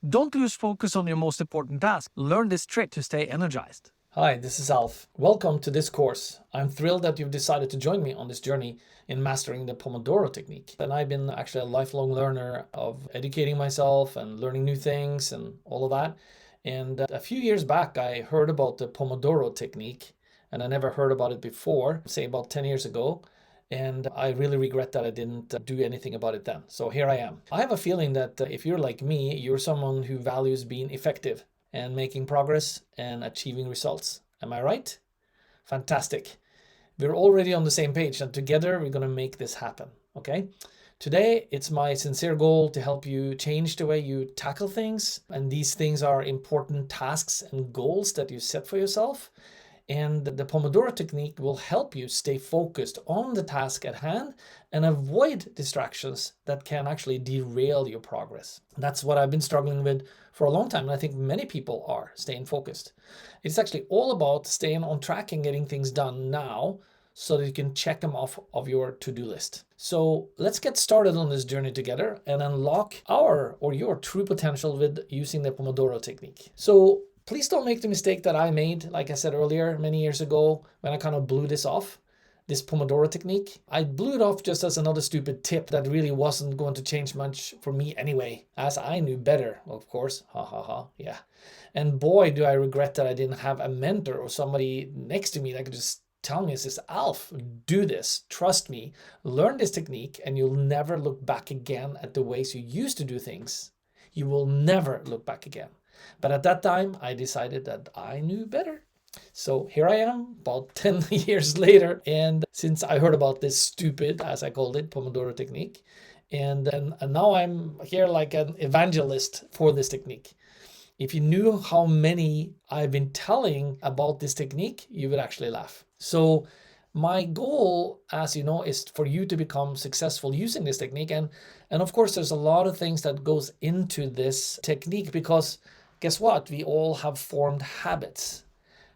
Don't lose focus on your most important task. Learn this trick to stay energized. Hi, this is Alf. Welcome to this course. I'm thrilled that you've decided to join me on this journey in mastering the Pomodoro technique. And I've been actually a lifelong learner of educating myself and learning new things and all of that. And a few years back, I heard about the Pomodoro technique, and I never heard about it before, say about 10 years ago. And I really regret that I didn't do anything about it then. So here I am. I have a feeling that if you're like me, you're someone who values being effective and making progress and achieving results. Am I right? Fantastic. We're already on the same page, and together we're going to make this happen. Okay? Today, it's my sincere goal to help you change the way you tackle things. And these things are important tasks and goals that you set for yourself. And the Pomodoro technique will help you stay focused on the task at hand and avoid distractions that can actually derail your progress. That's what I've been struggling with for a long time, and I think many people are staying focused. It's actually all about staying on track and getting things done now so that you can check them off of your to-do list. So let's get started on this journey together and unlock our or your true potential with using the Pomodoro technique. So please don't make the mistake that I made, like I said earlier, many years ago, when I kind of blew this off, this Pomodoro technique. I blew it off just as another stupid tip that really wasn't going to change much for me anyway, as I knew better, of course. Ha ha ha, yeah. And boy, do I regret that I didn't have a mentor or somebody next to me that could just tell me, says, Alf, do this, trust me, learn this technique, and you'll never look back again at the ways you used to do things. You will never look back again. But at that time, I decided that I knew better. So here I am, about 10 years later, and since I heard about this stupid, as I called it, Pomodoro technique, and now I'm here like an evangelist for this technique. If you knew how many I've been telling about this technique, you would actually laugh. So my goal, as you know, is for you to become successful using this technique. And of course, there's a lot of things that goes into this technique because guess what? We all have formed habits.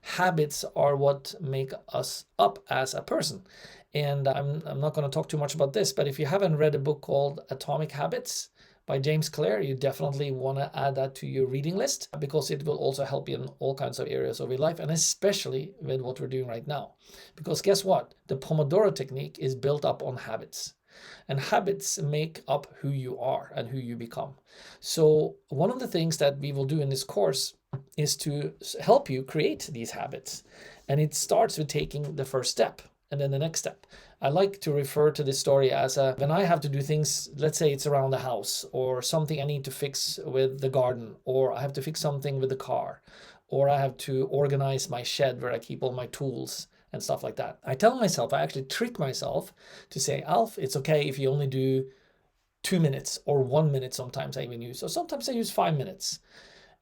Habits are what make us up as a person. And I'm not going to talk too much about this, but if you haven't read a book called Atomic Habits by James Clear, you definitely want to add that to your reading list because it will also help you in all kinds of areas of your life, and especially with what we're doing right now. Because guess what? The Pomodoro technique is built up on habits. And habits make up who you are and who you become. So one of the things that we will do in this course is to help you create these habits. And it starts with taking the first step and then the next step. I like to refer to this story as when I have to do things, let's say it's around the house or something I need to fix with the garden, or I have to fix something with the car, or I have to organize my shed where I keep all my tools and stuff like that. I tell myself, I actually trick myself to say, Alf, it's okay if you only do 2 minutes or 1 minute. Sometimes I even use, so sometimes I use 5 minutes.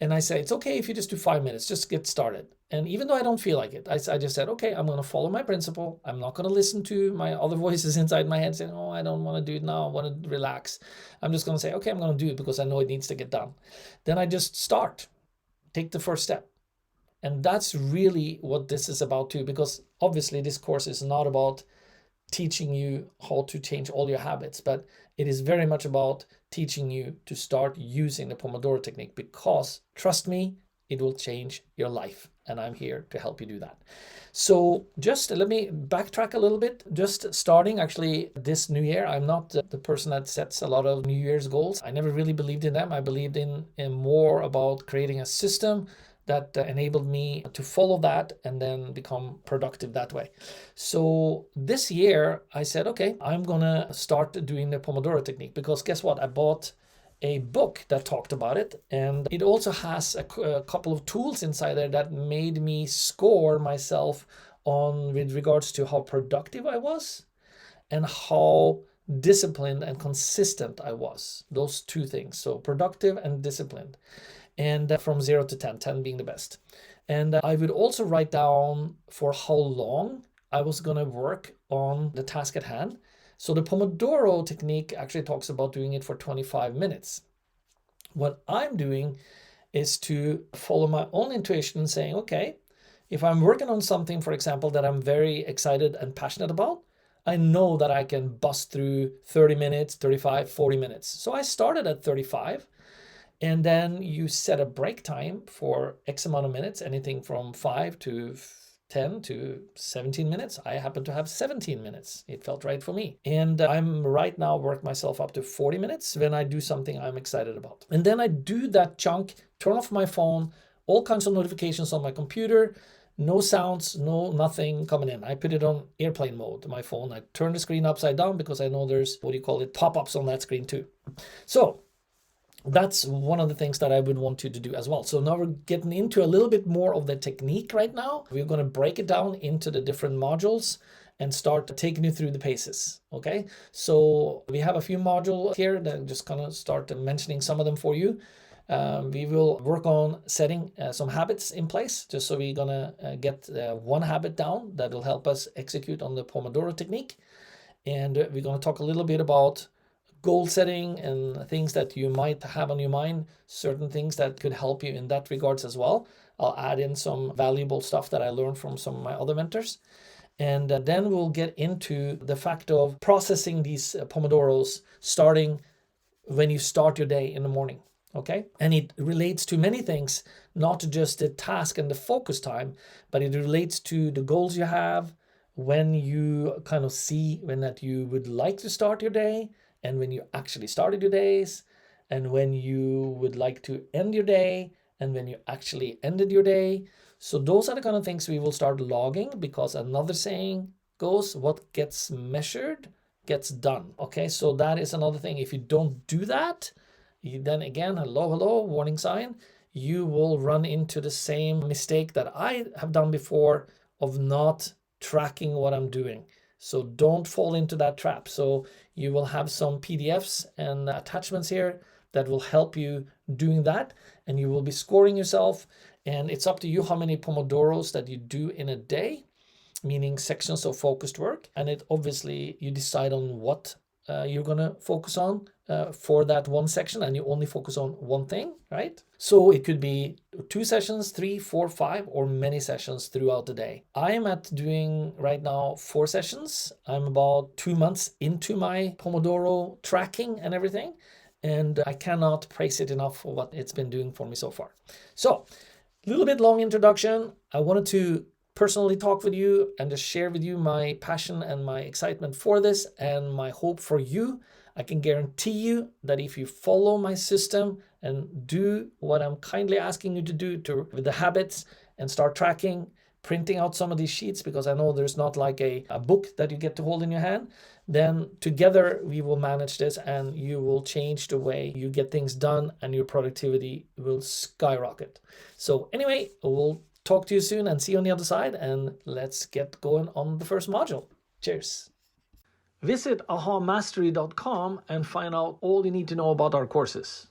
And I say, it's okay if you just do 5 minutes, just get started. And even though I don't feel like it, I just said, okay, I'm going to follow my principle. I'm not going to listen to my other voices inside my head saying, oh, I don't want to do it now. I want to relax. I'm just going to say, okay, I'm going to do it because I know it needs to get done. Then I just start, take the first step. And that's really what this is about too, because obviously this course is not about teaching you how to change all your habits, but it is very much about teaching you to start using the Pomodoro technique because, trust me, it will change your life. And I'm here to help you do that. So just let me backtrack a little bit. Just starting actually this new year, I'm not the person that sets a lot of New Year's goals. I never really believed in them. I believed in more about creating a system that enabled me to follow that and then become productive that way. So this year I said, okay, I'm gonna start doing the Pomodoro technique because guess what? I bought a book that talked about it, and it also has a couple of tools inside there that made me score myself on with regards to how productive I was and how disciplined and consistent I was. Those two things, so productive and disciplined. And from 0 to 10, 10 being the best. And I would also write down for how long I was going to work on the task at hand. So the Pomodoro technique actually talks about doing it for 25 minutes. What I'm doing is to follow my own intuition, saying, okay, if I'm working on something, for example, that I'm very excited and passionate about, I know that I can bust through 30 minutes, 35, 40 minutes. So I started at 35. And then you set a break time for X amount of minutes, anything from 5 to 10 to 17 minutes. I happen to have 17 minutes. It felt right for me. And I'm right now work myself up to 40 minutes when I do something I'm excited about. And then I do that chunk, turn off my phone, all kinds of notifications on my computer, no sounds, no nothing coming in. I put it on airplane mode, my phone. I turn the screen upside down because I know there's, pop-ups on that screen too. So that's one of the things that I would want you to do as well. So now we're getting into a little bit more of the technique right now. We're going to break it down into the different modules and start taking you through the paces. Okay, so we have a few modules here that I'm just gonna start mentioning some of them for you. We will work on setting some habits in place, just so we're gonna get one habit down that will help us execute on the Pomodoro technique. And we're gonna talk a little bit about goal setting and things that you might have on your mind, certain things that could help you in that regards as well. I'll add in some valuable stuff that I learned from some of my other mentors. And then we'll get into the fact of processing these Pomodoros starting when you start your day in the morning. Okay, and it relates to many things, not just the task and the focus time, but it relates to the goals you have, when you kind of see when that you would like to start your day, and when you actually started your days, and when you would like to end your day, and when you actually ended your day. So those are the kind of things we will start logging, because another saying goes, what gets measured gets done. Okay, so that is another thing. If you don't do that, then again, hello, warning sign, you will run into the same mistake that I have done before of not tracking what I'm doing. So don't fall into that trap. So you will have some PDFs and attachments here that will help you doing that, and you will be scoring yourself. And it's up to you how many Pomodoros that you do in a day, meaning sections of focused work. And it obviously, you decide on what you're gonna focus on for that one section, and you only focus on one thing, right? So it could be 2 sessions, 3, 4, 5, or many sessions throughout the day. I am at doing right now 4 sessions. I'm about 2 months into my Pomodoro tracking and everything, and I cannot praise it enough for what it's been doing for me so far. So a little bit long introduction. I wanted to personally talk with you and just share with you my passion and my excitement for this and my hope for you. I can guarantee you that if you follow my system and do what I'm kindly asking you to do with the habits and start tracking, printing out some of these sheets, because I know there's not like a book that you get to hold in your hand, then together we will manage this, and you will change the way you get things done, and your productivity will skyrocket. So anyway, we'll talk to you soon and see you on the other side, and let's get going on the first module. Cheers. Visit ahamastery.com and find out all you need to know about our courses.